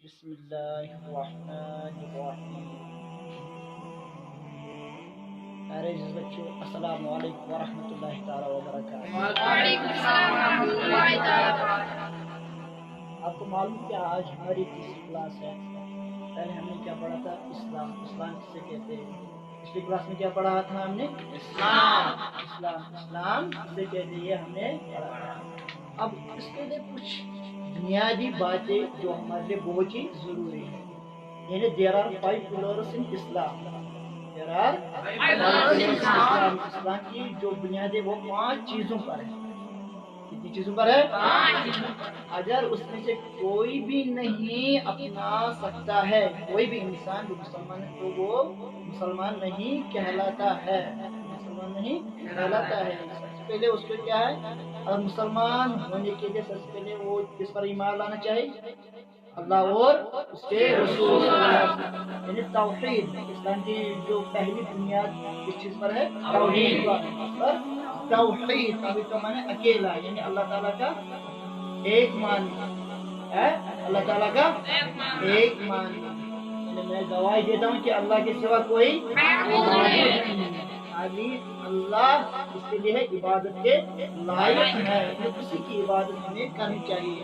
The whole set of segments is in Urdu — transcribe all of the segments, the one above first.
بسم الله الرحمن الرحیم. پیارے عزیز بچوں، السلام علیکم ورحمۃ اللہ تعالی وبرکاتہ. وعلیکم السلام ورحمۃ اللہ تعالی وبرکاتہ. آپ کو معلوم کیا آج ہماری تیسری کلاس ہے. پہلے ہم نے کیا پڑھا تھا؟ اسلام کسے کہتے ہیں. پچھلی کلاس میں کیا پڑھا تھا ہم نے؟ اسلام کسے کہتے ہیں یہ ہم نے پڑھا تھا. اب اس کے لیے کچھ بنیادی باتیں جو ہمارے لیے بہت ہی ضروری ہے. یعنی there are 5 pillars in Islam. اسلام کی جو بنیادیں وہ 5 چیزوں پر ہے. کتنی چیزوں پر ہے؟ 5. اگر اس میں سے کوئی بھی نہیں اپنا سکتا ہے، کوئی بھی انسان جو مسلمان ہے تو وہ مسلمان نہیں کہلاتا ہے. مسلمان نہیں کہلاتا ہے. سب سے پہلے اس کو کیا ہے؟ اور مسلمان ہونے کے لیے سب سے پہلے وہ کس پر ایمان لانا چاہیے؟ اللہ اور اس کے رسول صلی اللہ علیہ وسلم. یعنی توحید. اسلام کی جو پہلی بنیاد کس چیز پر ہے؟ توحید پر. توحید کا معنی اکیلا، یعنی اللہ تعالیٰ کا ایک ماننا ہے. اللہ تعالیٰ کا ایک ماننا. یعنی میں گواہی دیتا ہوں کہ اللہ کے سوا کوئی نہیں. خالی اللہ اس کے لیے عبادت کے لائق ہے. اسی کی عبادت ہمیں کرنی چاہیے.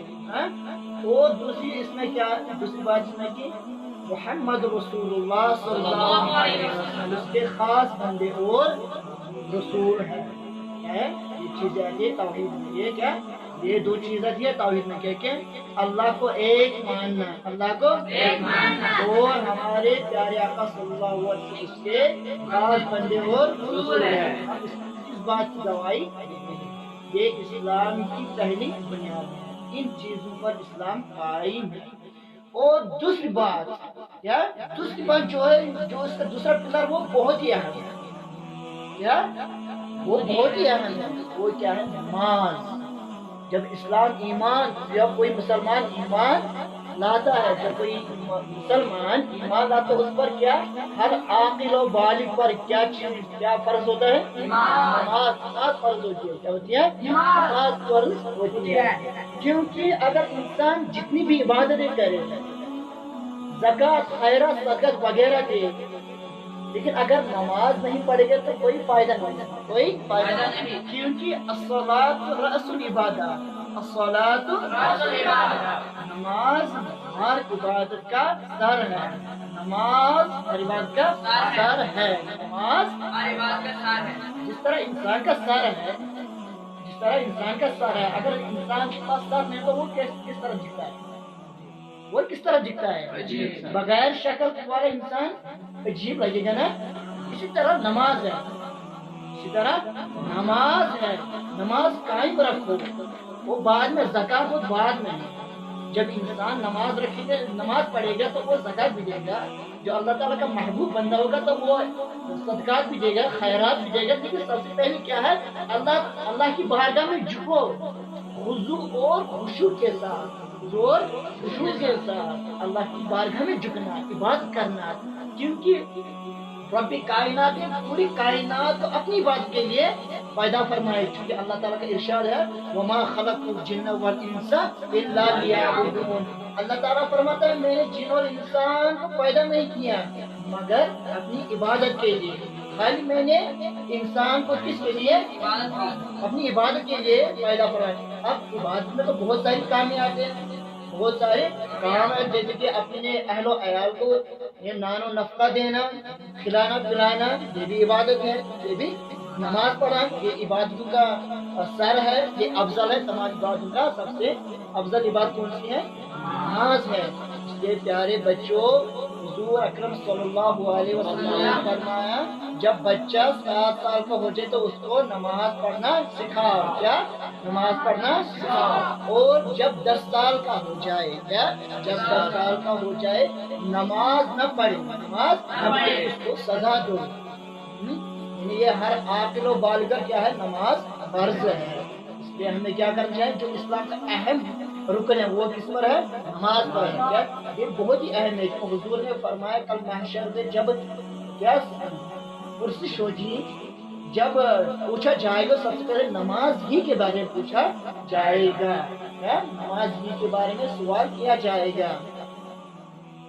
اور دوسری بات اس میں کہ محمد رسول اللہ صلی اللہ علیہ وسلم اس کے خاص بندے اور رسول ہیں. یہ چیزیں آتی ہے توحید میں. یہ کیا؟ یہ 2 چیز آتی ہے توحید میں. کہ اللہ کو ایک ماننا، اللہ کو ایک ماننا، اور ہمارے پیارے آقا صلی اللہ علیہ وسلم اس کے خاص بندے اور رسول ہیں. ہم اس بات کی گواہی یہ اسلام کی پہلی بنیاد ہے. ان چیزوں پر اسلام قائم ہے. اور دوسری بات جو ہے، جو اس کا دوسرا پلر وہ بہت ہی اہم ہے. وہ بہت ہی اہم ہے. وہ کیا ہے؟ نماز. جب جب کوئی مسلمان ایمان لاتا ہے، جب کوئی مسلمان ایمان لاتا ہے، اس پر کیا ہر عاقل و بالغ پر کیا فرض ہوتا ہے؟ نماز فرض ہوتی ہے. کیا ہوتی ہے؟ نماز فرض ہوتی ہے. کیونکہ اگر انسان جتنی بھی عبادتیں کرے، زکات، خیرات، صدقات وغیرہ دے، لیکن اگر نماز نہیں پڑھے گا تو کوئی فائدہ نہیں. کیونکہ الصلاۃ رأس العبادہ. نماز ہر عبادت کا سر ہے. نماز ہر عبادت کا سر ہے. نماز جس طرح انسان کا سر ہے، اگر انسان کے پاس سر نہیں تو وہ کس طرح دکھتا ہے؟ بغیر شکل والا انسان عجیب لگے گا نا. اسی طرح نماز ہے. نماز قائم رکھو. وہ بعد میں، زکات وہ بعد میں. جب انسان نماز پڑھے گا تو وہ زکات بھی دے گا. جو اللہ تعالیٰ کا محبوب بندہ ہوگا تو وہ صدقات بھی دے گا، خیرات بھی دے گا. لیکن سب سے پہلے کیا ہے؟ اللہ کی بارگاہ میں جھکو، خضوع اور خشوع کے ساتھ. اللہ کی بارگاہ میں جھکنا، عبادت کرنا. کیونکہ رب کائنات نے پوری کائنات کو اپنی بات کے لیے پیدا فرمائے. چونکہ اللہ تعالیٰ کا ارشاد ہے وَمَا خَلَقْتُ الْجِنَّ وَالْإِنسَ إِلَّا لِيَعْبُدُونِ. اللہ تعالیٰ فرماتا ہے میں نے جن اور انسان کو پیدا نہیں کیا مگر اپنی عبادت کے لیے. خالی میں نے انسان کو کس کے لیے؟ اپنی عبادت کے لیے پیدا فرمایا. اب عبادت میں تو بہت ساری کامیں آتے ہیں، بہت سارے کام ہیں، جیسے کہ اپنے اہل و عیال کو یہ نان و نفقہ دینا، کھلانا پلانا، یہ بھی عبادت ہے. یہ بھی نماز پڑھنا یہ عبادتوں کا سر ہے. یہ افضل ہے تمام عبادتوں کا. سب سے افضل عبادت کون سی ہے؟ نماز ہے. اس لیے پیارے بچوں، حضور اکرم صلی اللہ علیہ وسلم نے فرمایا جب بچہ 7 سال کا ہو جائے تو اس کو نماز پڑھنا سکھاؤ. کیا؟ نماز پڑھنا سکھاؤ. اور جب 10 سال کا ہو جائے، جب 10 سال کا ہو جائے نماز نہ پڑھے اس کو سزا دو. یعنی یہ ہر عاقل و بالغ کیا ہے؟ نماز فرض ہے. اس لیے ہمیں کیا کرنا چاہیے؟ جو اسلام کا اہم رکن ہے وہ کس پر ہے؟ نماز پر ہے. یہ بہت ہی اہم ہے. حضور نے فرمایا کل محشر میں جب پرسش ہوگی، جب پوچھا جائے گا سب سے پہلے نماز ہی کے بارے میں پوچھا جائے گا. نماز ہی کے بارے میں سوال کیا جائے گا.